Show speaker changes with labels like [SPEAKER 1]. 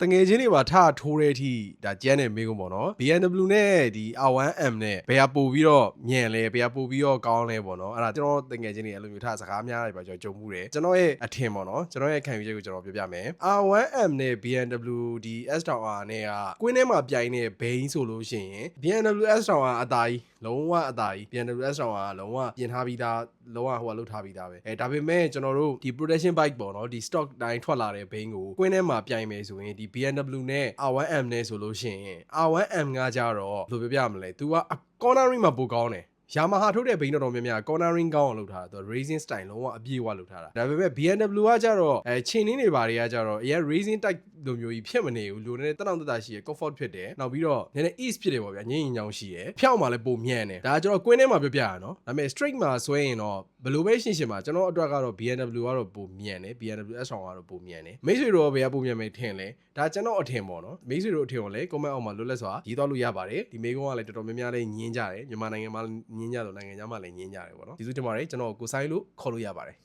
[SPEAKER 1] တငယ်ချင်းတွေပါထထိုးတဲ့အထိဒါကျန်းနေမေးကုန်ပေါ့နော် BMW နဲ့ဒီ R1M နဲ့ဘယ်ဟာပို့ပြီးတော့ညံလဲဘယ်ဟာပို့ပြီးတော့ကောင်းလဲပေါ့နော်အဲ့ဒါကျွန်တော်တငယ်ချင်းတွေအဲ့လိုမျိုးထစကားများတယ်ပါကျွန်တော်ကြုံမှုတယ်ကျွန်တော်ရဲ့အထင်ပေါ့နော်ကျွန်တော်ရဲ့ခံယူချက်ကိုကျွန်တော်ပြောပြမယ် R1M နဲ့ BMW ဒီ S-R နဲ့ကကွင်းထဲမှာပြိုင်နေဘိန်းဆိုလို့ရှိရင် BMW S-R အသာကြီးလုံးဝအသာကြီး BMW S-R ကလုံးဝပြင်ထားပြီးသားလုံးဝဟိုကလုတ်ထားပြီးသားပဲဒါပေမဲ့ကျွန်တော်တို့ဒီ protection bike ပေါ့နော်ဒီ stock တိုင်းထွက်လာတဲ့ဘိန်းကိုကွင်းထဲမှာပြိုင်မယ်ဆိုရင်ဒီ BMW နဲ့ R1M နဲ့ဆိုလို့ရှိရင် R1M ကကြတော့ဘယ်လိုပြောပြမလဲ तू က cornering မှာပိုကောင်းတယ်Yamaha ထုတ်တဲ့ဘိန်းတော်များများ cornering ကောင်းအောင်လုပ်ထားတာသူ racing style လုံးဝအပြည့်အဝလုပ်ထားတာဒါပေမဲ့ BMW ကကြတော့ခြေနင်းတွေဘာတွေကကြတော့အရင် racing type လိုမျိုးကြီးဖြစ်မနေဘူးလူနဲ့တက်တောင့်တက်တာရှိရယ် comfort ဖြစ်တယ်နောက်ပြီးတော့နည်းနည်း ease ဖြစ်တယ်ပေါ့ဗျာငြိမ်ငြိမ်ချောင်းရှိရယ်ဖြောက်မှာလည်းပုံမြန်တယ်ဒါကကျွန်တော်ကွင်းထဲမှာပြောပြရနော်ဒါပေမဲ့ straight မှာဆွဲရင်တော့ဘယ်လိုပဲရှင်းရှင်းပါကျွန်တော်အတွက်ကတော့ BMW ကတော့ပုံမြန်တယ် BMW S-R ကတော့ပုံမြန်တယ်မိတ်ဆွေတို့ဘယ်ကပုံမြန်မယ်ထင်လဲဒါကျွန်တော်အထင်ပေါ့နော်မိတ်ဆွေတို့အထင်ကိုလည်း comment အောက်မှာလွတ်လပ်စွာရေးသွားလို့ရပါတယ်ဒီမိကုန်းကလည်းတော်တော်များများလေးညင်းကြတယ်မြန်မာနိုင်ငံမှာညင်းကြတော့နိုင်ငံခြားမှာလည်းညင်းကြတယ်ပေါ့နော်ကျေးဇူးတင်ပါတယ်ကျွန်တော်ကိုဆိုင်လို့ခေါ်လို့ရပါတယ်